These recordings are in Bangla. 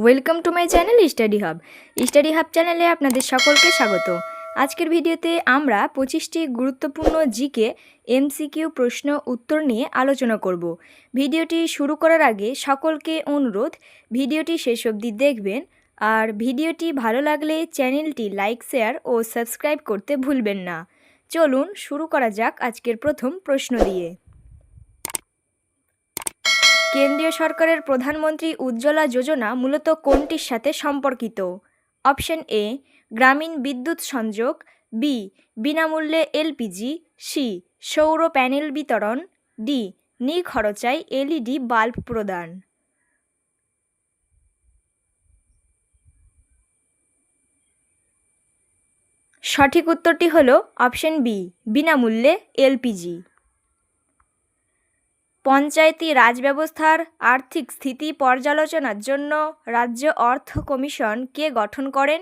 Welcome to my channel study hub চ্যানেলে আপনাদের সকলকে স্বাগত। আজকের ভিডিওতে আমরা 25টি গুরুত্বপূর্ণ জিকে এমসিকিউ প্রশ্ন উত্তর নিয়ে আলোচনা করব। ভিডিওটি শুরু করার আগে সকলকে অনুরোধ, ভিডিওটি শেষ অবধি দেখবেন আর ভিডিওটি ভালো লাগলে চ্যানেলটি লাইক, শেয়ার ও সাবস্ক্রাইব করতে ভুলবেন না। চলুন শুরু করা যাক আজকের প্রথম প্রশ্ন দিয়ে। কেন্দ্রীয় সরকারের প্রধানমন্ত্রী উজ্জ্বলা যোজনা মূলত কোনটির সাথে সম্পর্কিত? অপশন এ গ্রামীণ বিদ্যুৎ সংযোগ, বি বিনামূল্যে এলপিজি, সি সৌর প্যানেল বিতরণ, ডি নিখরচায় এলইডি বাল্ব প্রদান। সঠিক উত্তরটি হল অপশন বি বিনামূল্যে এলপিজি। পঞ্চায়েতি রাজ ব্যবস্থার আর্থিক স্থিতি পর্যালোচনার জন্য রাজ্য অর্থ কমিশন কে গঠন করেন?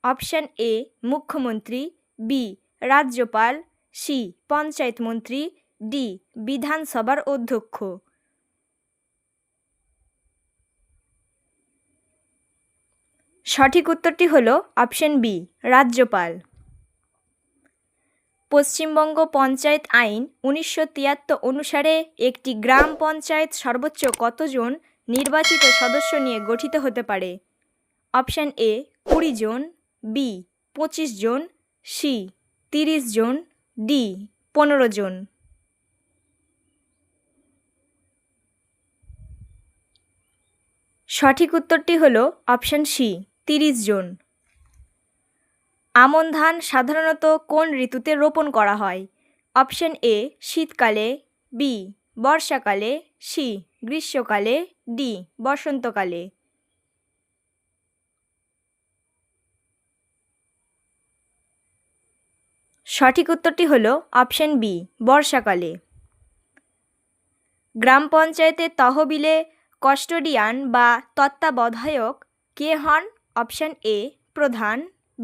অপশন এ মুখ্যমন্ত্রী, বি রাজ্যপাল, সি পঞ্চায়েত মন্ত্রী, ডি বিধানসভার অধ্যক্ষ। সঠিক উত্তরটি হল অপশন বি রাজ্যপাল। পশ্চিমবঙ্গ পঞ্চায়েত আইন 1973 অনুসারে একটি গ্রাম পঞ্চায়েত সর্বোচ্চ কতজন নির্বাচিত সদস্য নিয়ে গঠিত হতে পারে? অপশান এ 20 জন, বি 25 জন, সি 30 জন, ডি 15 জন। সঠিক উত্তরটি হল অপশান সি 30 জন। আমন ধান সাধারণত কোন ঋতুতে রোপণ করা হয়? অপশন এ শীতকালে, বি বর্ষাকালে, সি গ্রীষ্মকালে, ডি বসন্তকালে। সঠিক উত্তরটি হল অপশন বি বর্ষাকালে। গ্রাম পঞ্চায়েতের তহবিলে কাস্টোডিয়ান বা তত্ত্বাবধায়ক কে হন? অপশন এ প্রধান,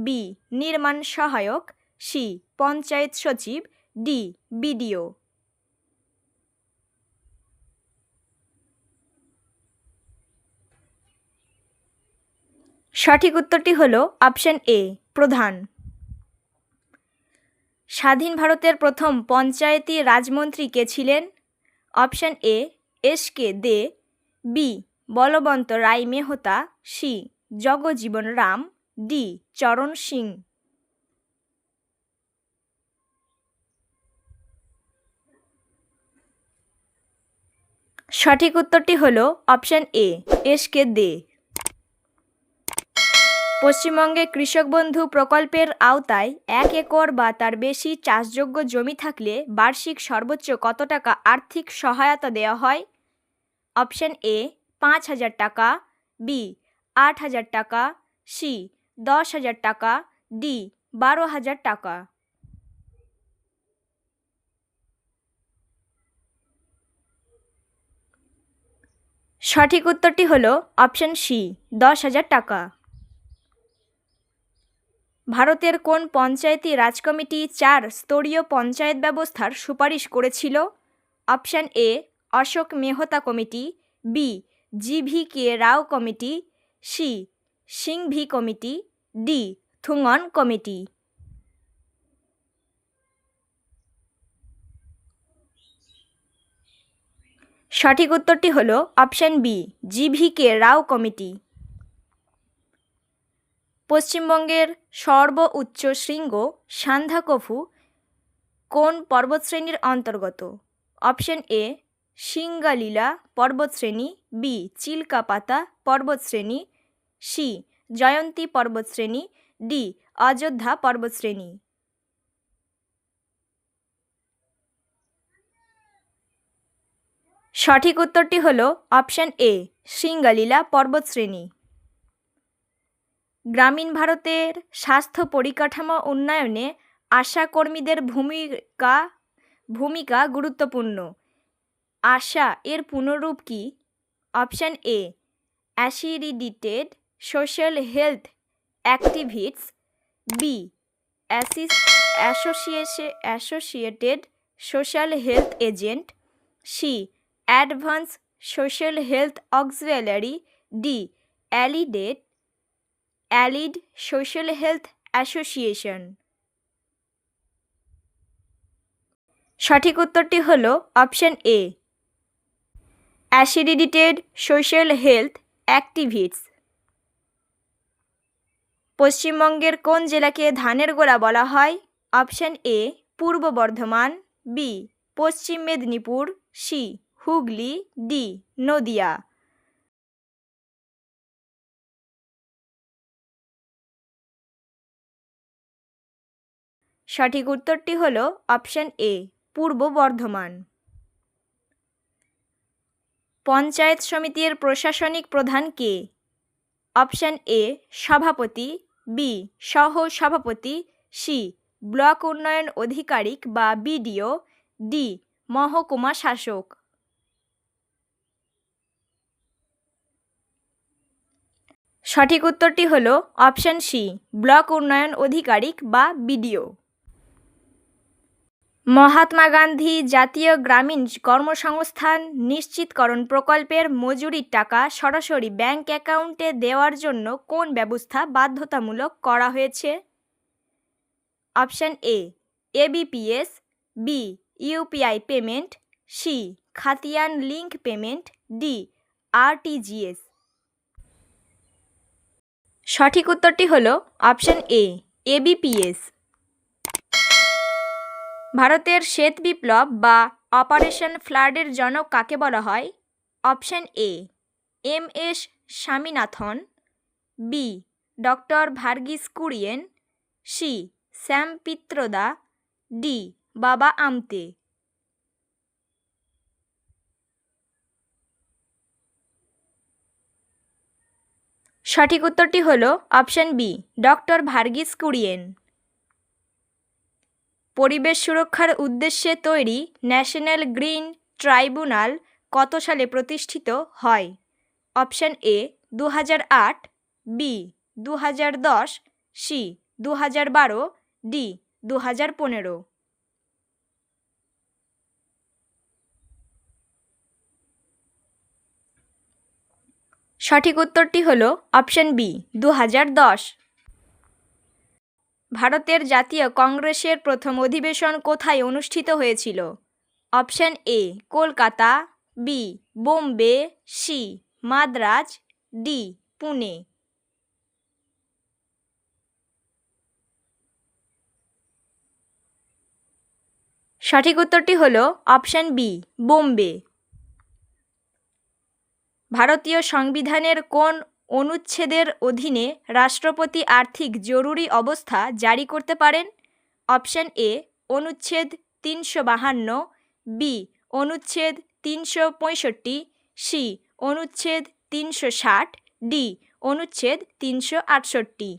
বি নির্মাণ সহায়ক, সি পঞ্চায়েত সচিব, ডি বিডিও। সঠিক উত্তরটি হল অপশন এ প্রধান। স্বাধীন ভারতের প্রথম পঞ্চায়েতি রাজমন্ত্রী কে ছিলেন? Option A S K De, B Balwant Rai Mehta, C Jagjivan Ram, D Charan Singh. সঠিক উত্তরটি হল অপশন এ এস কে দে। পশ্চিমবঙ্গে কৃষক বন্ধু প্রকল্পের আওতায় 1 একর বা তার বেশি চাষযোগ্য জমি থাকলে বার্ষিক সর্বোচ্চ কত টাকা আর্থিক সহায়তা দেওয়া হয়? অপশন এ 5,000 টাকা, বি 8,000 টাকা, সি 10,000 টাকা, ডি 12,000 টাকা। সঠিক উত্তরটি হল অপশন সি 10,000 টাকা। ভারতের কোন পঞ্চায়েতি রাজ কমিটি 4 স্তরীয় পঞ্চায়েত ব্যবস্থার সুপারিশ করেছিল? Option A Ashok Mehta committee, B GV. K Rao committee, C Singhvi committee, D Thungon committee. সঠিক উত্তরটি হল option B GV. K Rao committee. পশ্চিমবঙ্গের সর্বোচ্চ শৃঙ্গ সান্দাকফু কোন পর্বতশ্রেণীর অন্তর্গত? অপশন এ সিঙ্গালীলা পর্বতশ্রেণী, বি চিল্কাপাতা পর্বতশ্রেণী, সি জয়ন্তী পর্বতশ্রেণী, ডি অযোধ্যা পর্বতশ্রেণী। সঠিক উত্তরটি হল অপশন এ সিঙ্গালীলা পর্বতশ্রেণী। গ্রামীণ ভারতের স্বাস্থ্য পরিকাঠামো উন্নয়নে আশা কর্মীদের ভূমিকা গুরুত্বপূর্ণ। আশা এর পুনরূপ কি? অপশন এ অ্যাসিডিটেড social health activist, B associated social health agent, C advance social health auxiliary, D allied social health association. সঠিক উত্তরটি হল অপশন এ, অ্যাসিডিটেড সোশ্যাল হেলথ অ্যাক্টিভিস্টস। পশ্চিমবঙ্গের কোন জেলাকে ধানের গোলা বলা হয়? অপশন এ, পূর্ব বর্ধমান, বি, পশ্চিম মেদিনীপুর, সি, হুগলি, ডি, নদিয়া। সঠিক উত্তরটি হল অপশন এ, পূর্ব বর্ধমান। পঞ্চায়েত সমিতির প্রশাসনিক প্রধান কে? অপশন এ, সভাপতি, বি, সহ সভাপতি, সি, ব্লক উন্নয়ন আধিকারিক বা বিডিও, ডি, মহকুমা শাসক। সঠিক উত্তরটি হল অপশন সি, ব্লক উন্নয়ন আধিকারিক বা বিডিও। মহাত্মা গান্ধী জাতীয় গ্রামীণ কর্মসংস্থান নিশ্চিতকরণ প্রকল্পের মজুরির টাকা সরাসরি ব্যাংক অ্যাকাউন্টে দেওয়ার জন্য কোন ব্যবস্থা বাধ্যতামূলক করা হয়েছে? Option A, ABPS, B, UPI payment, C, খাতিয়ান লিঙ্ক পেমেন্ট, ডি, আরটিজিএস। সঠিক উত্তরটি হল অপশন এ, এবিপিএস। ভারতের শ্বেত বিপ্লব বা অপারেশন ফ্লাডের জনক কাকে বলা হয়? Option A, M S. Swaminathan, B, doctor Verghese Kurien, C, Sam Pitroda, D, Baba Amte. সঠিক উত্তরটি হল option B, doctor Verghese Kurien. পরিবেশ সুরক্ষার উদ্দেশ্যে তৈরি ন্যাশনাল গ্রিন ট্রাইব্যুনাল কত সালে প্রতিষ্ঠিত হয়? Option A, 2008, B, 2010, C, 2012, D, 2015। সঠিক উত্তরটি হল অপশন বি, 2010। ভারতের জাতীয় কংগ্রেসের প্রথম অধিবেশন কোথায় অনুষ্ঠিত হয়েছিল? Option A, Kolkata, B, Bombay, C, Madras, D, Pune. সঠিক উত্তরটি হল অপশন বি, বোম্বে। ভারতীয় সংবিধানের কোন অনুচ্ছেদের অধীনে রাষ্ট্রপতি আর্থিক জরুরি অবস্থা জারি করতে পারেন? অপশন এ, অনুচ্ছেদ 352, বি, অনুচ্ছেদ 365, সি, অনুচ্ছেদ 360, ডি, অনুচ্ছেদ 368।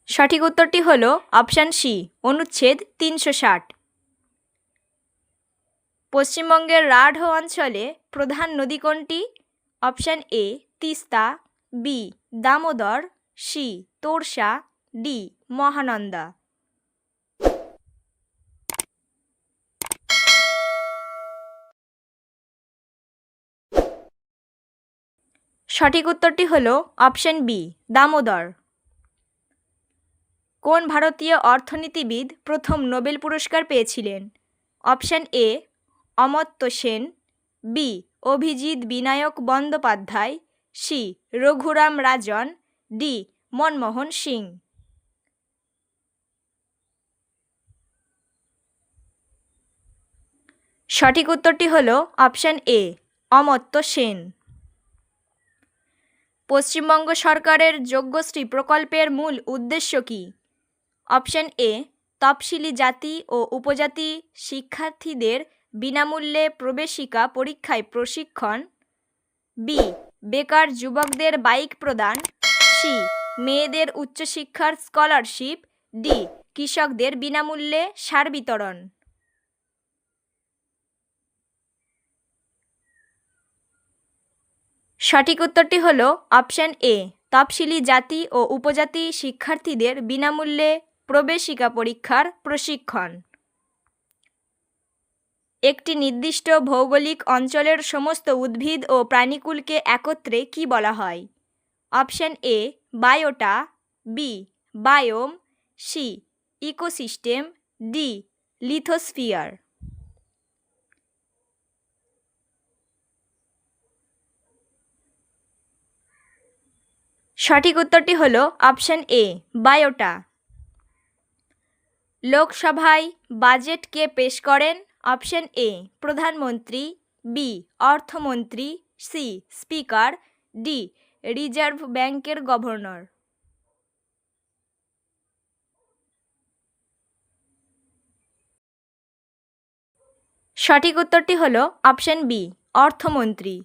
সঠিক উত্তরটি হল অপশন সি, অনুচ্ছেদ 360। পশ্চিমবঙ্গের রাঢ় অঞ্চলে প্রধান নদী কোনটি? Option A, Teesta, B, Damodar, C, Torsa, D, Mahananda. সঠিক উত্তরটি হল অপশন বি, দামোদর। কোন ভারতীয় অর্থনীতিবিদ প্রথম নোবেল পুরস্কার পেয়েছিলেন? Option A, Amartya Sen, B, Abhijit Vinayak Bandyopadhyay, C, Raghuram Rajan, D, Manmohan Singh. সঠিক উত্তরটি হল অপশন এ, অমর্ত্য সেন। পশ্চিমবঙ্গ সরকারের যজ্ঞশ্রী প্রকল্পের মূল উদ্দেশ্য কী? অপশন এ, তফসিলি জাতি ও উপজাতি শিক্ষার্থীদের বিনামূল্যে প্রবেশিকা পরীক্ষায় প্রশিক্ষণ, বি, বেকার যুবকদের বাইক প্রদান, সি, মেয়েদের উচ্চশিক্ষার স্কলারশিপ, ডি, কৃষকদের বিনামূল্যে সার বিতরণ। সঠিক উত্তরটি হল অপশন এ, তফসিলি জাতি ও উপজাতি শিক্ষার্থীদের বিনামূল্যে প্রবেশিকা পরীক্ষার প্রশিক্ষণ। একটি নির্দিষ্ট ভৌগোলিক অঞ্চলের সমস্ত উদ্ভিদ ও প্রাণীকুলকে একত্রে কি বলা হয়? Option A biota, B biome, C ecosystem, D lithosphere. সঠিক উত্তরটি হলো অপশন এ বায়োটা। লোকসভায় বাজেট কে পেশ করেন? অপশন এ প্রধানমন্ত্রী, বি অর্থমন্ত্রী, সি স্পিকার, ডি রিজার্ভ ব্যাংকের গভর্নর। সঠিক উত্তরটি হলো অপশন বি অর্থমন্ত্রী।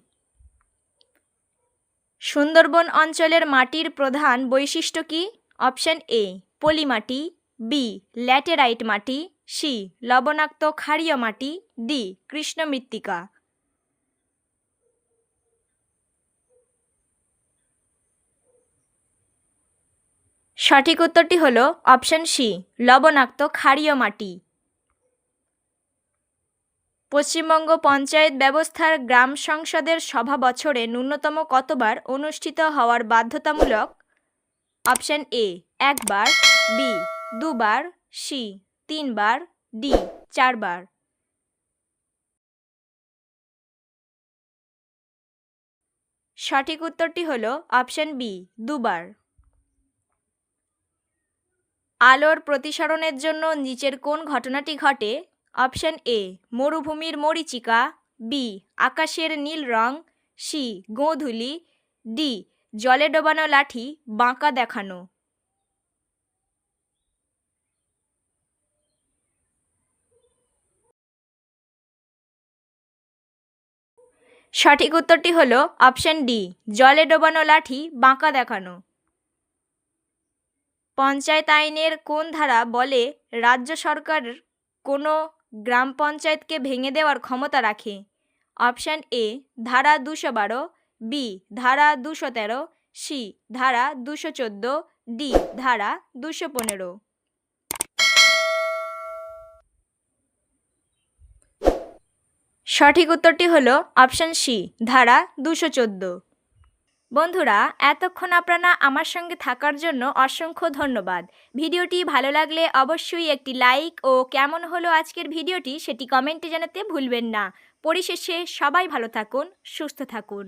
সুন্দরবন অঞ্চলের মাটির প্রধান বৈশিষ্ট্য কি? অপশন এ পলিমাটি, বি ল্যাটেরাইট মাটি, সি লবণাক্ত ক্ষারীয় মাটি, ডি কৃষ্ণ মৃত্তিকা। সঠিক উত্তরটি হলো অপশন সি লবণাক্ত ক্ষারীয় মাটি। পশ্চিমবঙ্গ পঞ্চায়েত ব্যবস্থার গ্রাম সংসদের সভা বছরে ন্যূনতম কতবার অনুষ্ঠিত হওয়ার বাধ্যতামূলক? অপশন এ একবার, বি দুবার, সি তিনবার, ডি চারবার। সঠিক উত্তরটি হলো অপশন বি দুবার। আলোর প্রতিসরণের জন্য নিচের কোন ঘটনাটি ঘটে? অপশন এ মরুভূমির মরীচিকা, বি আকাশের নীল রং, সি গোধূলি, ডি জলে ডোবানো লাঠি বাঁকা দেখানো। সঠিক উত্তরটি হলো অপশন ডি জলে ডোবানো লাঠি বাঁকা দেখানো। পঞ্চায়েত আইনের কোন ধারা বলে রাজ্য সরকার কোনো গ্রাম পঞ্চায়েতকে ভেঙে দেওয়ার ক্ষমতা রাখে? অপশন এ ধারা 212, বি ধারা 213, সি ধারা 214, ডি ধারা 215। সঠিক উত্তরটি হলো অপশন সি ধারা 214। বন্ধুরা, এতক্ষণ আপনারা আমার সঙ্গে থাকার জন্য অসংখ্য ধন্যবাদ। ভিডিওটি ভালো লাগলে অবশ্যই একটি লাইক ও কেমন হলো আজকের ভিডিওটি সেটি কমেন্টে জানাতে ভুলবেন না। পরিশেষে সবাই ভালো থাকুন, সুস্থ থাকুন।